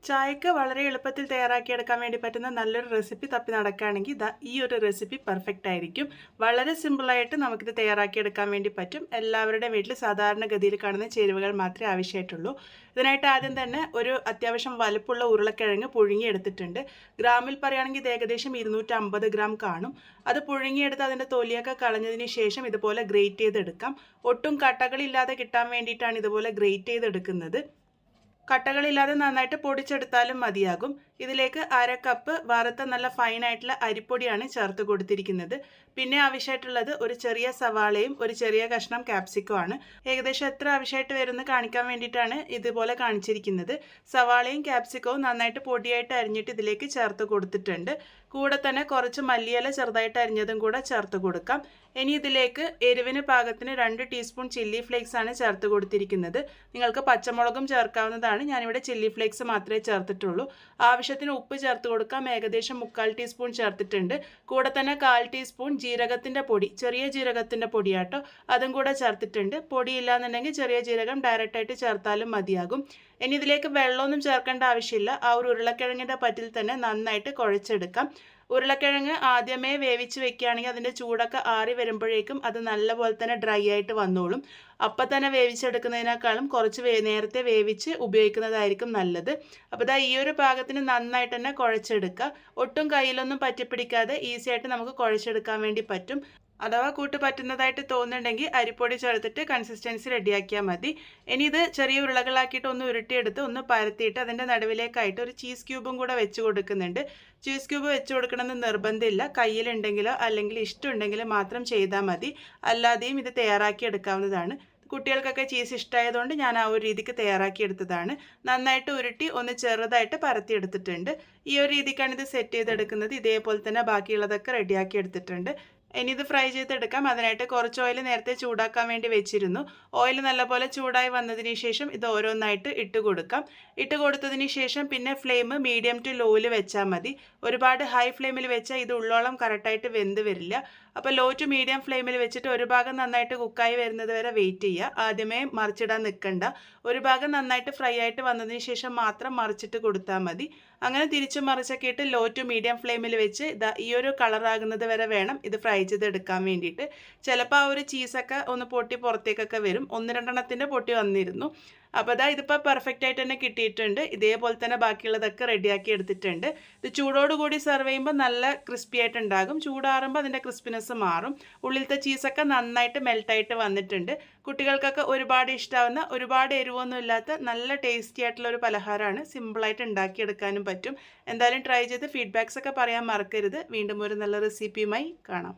ചായക്ക് വളരെ എളുപ്പത്തിൽ തയ്യാറാക്കിയെടുക്കാൻ വേണ്ടി പറ്റുന്ന നല്ലൊരു റെസിപ്പി തപ്പി നടക്കുകയാണെങ്കിൽ ഈ ഒരു റെസിപ്പി പെർഫെക്റ്റ് ആയിരിക്കും. വളരെ സിമ്പിളായിട്ട് നമുക്കിത് തയ്യാറാക്കിയെടുക്കാൻ വേണ്ടി പറ്റും. എല്ലാവരുടെയും വീട്ടിൽ സാധാരണഗതിയിൽ കാണുന്ന ചേരുവകൾ മാത്രമേ ആവശ്യമായിട്ടുള്ളൂ. ഇതിനായിട്ട് ആദ്യം തന്നെ ഒരു അത്യാവശ്യം വലുപ്പമുള്ള ഉരുളക്കിഴങ്ങ് പുഴുങ്ങിയെടുത്തിട്ടുണ്ട്. ഗ്രാമിൽ പറയുകയാണെങ്കിൽ ഇത് ഏകദേശം 250 ഗ്രാം കാണും. അത് പുഴുങ്ങിയെടുത്ത് അതിൻ്റെ തൊലിയൊക്കെ കളഞ്ഞതിന് ശേഷം ഇതുപോലെ ഗ്രേറ്റ് ചെയ്തെടുക്കാം. ഒട്ടും കട്ടകളില്ലാതെ കിട്ടാൻ വേണ്ടിയിട്ടാണ് ഇതുപോലെ ഗ്രേറ്റ് ചെയ്തെടുക്കുന്നത്. കട്ടകളില്ലാതെ നന്നായിട്ട് പൊടിച്ചെടുത്താലും മതിയാകും. ഇതിലേക്ക് 1/2 കപ്പ് വറുത്ത നല്ല ഫൈനായിട്ടുള്ള അരിപ്പൊടിയാണ് ചേർത്ത് കൊടുത്തിരിക്കുന്നത്. പിന്നെ ആവശ്യമായിട്ടുള്ളത് ഒരു ചെറിയ സവാളയും ഒരു ചെറിയ കഷ്ണം ക്യാപ്സിക്കോ ആണ്. ഏകദേശം എത്ര ആവശ്യമായിട്ട് വരുമെന്ന് കാണിക്കാൻ വേണ്ടിയിട്ടാണ് ഇതുപോലെ കാണിച്ചിരിക്കുന്നത്. സവാളയും ക്യാപ്സിക്കവും നന്നായിട്ട് പൊടിയായിട്ട് അരിഞ്ഞിട്ട് ഇതിലേക്ക് ചേർത്ത് കൊടുത്തിട്ടുണ്ട്. കൂടെ തന്നെ കുറച്ച് മല്ലിയില ചെറുതായിട്ട് അരിഞ്ഞതും കൂടെ ചേർത്ത് കൊടുക്കാം. ഇനി ഇതിലേക്ക് എരിവിന് പാകത്തിന് 2 ടീസ്പൂൺ ചില്ലി ഫ്ലേക്സ് ആണ് ചേർത്ത് കൊടുത്തിരിക്കുന്നത്. നിങ്ങൾക്ക് പച്ചമുളകും ചേർക്കാവുന്നതാണ്. ഞാനിവിടെ ചില്ലി ഫ്ലേക്സ് മാത്രമേ ചേർത്തിട്ടുള്ളൂ. ആവശ്യത്തിന് ഉപ്പ് ചേർത്ത് കൊടുക്കാം. ഏകദേശം 3/4 ടീസ്പൂൺ ചേർത്തിട്ടുണ്ട്. കൂടെ തന്നെ 1/4 ടീസ്പൂൺ ജീരകത്തിൻ്റെ പൊടി, ചെറിയ ജീരകത്തിൻ്റെ പൊടിയാട്ടോ, അതും കൂടെ ചേർത്തിട്ടുണ്ട്. പൊടിയില്ലാന്നുണ്ടെങ്കിൽ ചെറിയ ജീരകം ഡയറക്റ്റായിട്ട് ചേർത്താലും മതിയാകും. ഇനി ഇതിലേക്ക് വെള്ളമൊന്നും ചേർക്കേണ്ട ആവശ്യമില്ല. ആ ഒരു ഉരുളക്കിഴങ്ങിൻ്റെ പറ്റിൽ തന്നെ നന്നായിട്ട് കുഴച്ചെടുക്കാം. ഉരുളക്കിഴങ്ങ് ആദ്യമേ വേവിച്ച് വെക്കുകയാണെങ്കിൽ അതിൻ്റെ ചൂടൊക്കെ ആറി വരുമ്പോഴേക്കും അത് നല്ലപോലെ തന്നെ ഡ്രൈ ആയിട്ട് വന്നോളും. അപ്പം തന്നെ വേവിച്ചെടുക്കുന്നതിനേക്കാളും കുറച്ച് നേരത്തെ വേവിച്ച് ഉപയോഗിക്കുന്നതായിരിക്കും നല്ലത്. അപ്പോൾ ഈ ഒരു പാകത്തിന് നന്നായിട്ട് തന്നെ കുഴച്ചെടുക്കുക. ഒട്ടും കയ്യിലൊന്നും പറ്റിപ്പിടിക്കാതെ ഈസി ആയിട്ട് നമുക്ക് കുഴച്ചെടുക്കാൻ വേണ്ടി പറ്റും. അഥവാ കൂട്ട് പറ്റുന്നതായിട്ട് തോന്നുന്നുണ്ടെങ്കിൽ അരിപ്പൊടി ചേർത്തിട്ട് കൺസിസ്റ്റൻസി റെഡിയാക്കിയാൽ മതി. ഇനി ഇത് ചെറിയ ഉരുളകളാക്കിയിട്ട് ഒന്ന് ഉരുട്ടിയെടുത്ത് ഒന്ന് പരത്തിയിട്ട് അതിൻ്റെ നടുവിലേക്കായിട്ട് ഒരു ചീസ് ക്യൂബും കൂടെ വെച്ച് കൊടുക്കുന്നുണ്ട്. ചീസ് ക്യൂബ് വെച്ച് കൊടുക്കണമെന്ന് നിർബന്ധമില്ല. കയ്യിലുണ്ടെങ്കിലോ അല്ലെങ്കിൽ ഇഷ്ടമുണ്ടെങ്കിലോ മാത്രം ചെയ്താൽ മതി. അല്ലാതെയും ഇത് തയ്യാറാക്കി എടുക്കാവുന്നതാണ്. കുട്ടികൾക്കൊക്കെ ചീസ് ഇഷ്ടമായതുകൊണ്ട് ഞാൻ ആ ഒരു രീതിക്ക് തയ്യാറാക്കിയെടുത്തതാണ്. നന്നായിട്ട് ഉരുട്ടി ഒന്ന് ചെറുതായിട്ട് പരത്തിയെടുത്തിട്ടുണ്ട്. ഈ ഒരു രീതിക്കാണ് ഇത് സെറ്റ് ചെയ്തെടുക്കുന്നത്. ഇതേപോലെ തന്നെ ബാക്കിയുള്ളതൊക്കെ റെഡിയാക്കി എടുത്തിട്ടുണ്ട്. ഇനി ഇത് ഫ്രൈ ചെയ്തെടുക്കാം. അതിനായിട്ട് കുറച്ച് ഓയിൽ നേരത്തെ ചൂടാക്കാൻ വേണ്ടി വെച്ചിരുന്നു. ഓയിൽ നല്ലപോലെ ചൂടായി വന്നതിന് ശേഷം ഇത് ഓരോന്നായിട്ട് ഇട്ട് കൊടുക്കാം. ഇട്ട് കൊടുത്തതിന് ശേഷം പിന്നെ ഫ്ലെയിം മീഡിയം ടു ലോയിൽ വെച്ചാൽ മതി. ഒരുപാട് ഹൈ ഫ്ലെയിമിൽ വെച്ചാൽ ഇത് ഉള്ളോളം കറക്റ്റായിട്ട് വെന്ത് വരില്ല. അപ്പോൾ ലോ ടു മീഡിയം ഫ്ലെയിമിൽ വെച്ചിട്ട് ഒരു ഭാഗം നന്നായിട്ട് കുക്കായി വരുന്നത് വരെ വെയിറ്റ് ചെയ്യുക. ആദ്യമേ മറിച്ചിടാൻ നിൽക്കണ്ട. ഒരു ഭാഗം നന്നായിട്ട് ഫ്രൈ ആയിട്ട് വന്നതിന് ശേഷം മാത്രം മറിച്ചിട്ട് കൊടുത്താൽ മതി. അങ്ങനെ തിരിച്ചു മറിച്ചൊക്കെ ഇട്ട് ലോ ടു മീഡിയം ഫ്ലെയിമിൽ വെച്ച് ഈ ഒരു കളറാകുന്നത് വരെ വേണം ഇത് ഫ്രൈ ചെയ്തെടുക്കാൻ വേണ്ടിയിട്ട്. ചിലപ്പോൾ ആ ഒരു ചീസൊക്കെ ഒന്ന് പൊട്ടി പുറത്തേക്കൊക്കെ വരും. 1-2 പൊട്ടി വന്നിരുന്നു. അപ്പോൾ ഇതിപ്പോൾ പെർഫെക്റ്റ് ആയിട്ട് തന്നെ കിട്ടിയിട്ടുണ്ട്. ഇതേപോലെ തന്നെ ബാക്കിയുള്ളതൊക്കെ റെഡിയാക്കി എടുത്തിട്ടുണ്ട്. ഇത് ചൂടോടുകൂടി സെർവ് ചെയ്യുമ്പോൾ നല്ല ക്രിസ്പി ആയിട്ടുണ്ടാകും. ചൂടാറുമ്പോൾ അതിൻ്റെ ക്രിസ്പിനെസ് മാറും. ഉള്ളിലത്തെ ചീസൊക്കെ നന്നായിട്ട് മെൽട്ടായിട്ട് വന്നിട്ടുണ്ട്. കുട്ടികൾക്കൊക്കെ ഒരുപാട് ഇഷ്ടമാവുന്ന, ഒരുപാട് എരിവൊന്നും ഇല്ലാത്ത നല്ല ടേസ്റ്റി ആയിട്ടുള്ള ഒരു പലഹാരമാണ്. സിമ്പിളായിട്ട് ഉണ്ടാക്കിയെടുക്കാനും പറ്റും. എന്തായാലും ട്രൈ ചെയ്ത് ഫീഡ്ബാക്സ് ഒക്കെ പറയാൻ മറക്കരുത്. വീണ്ടും ഒരു നല്ല റെസിപ്പിയുമായി കാണാം.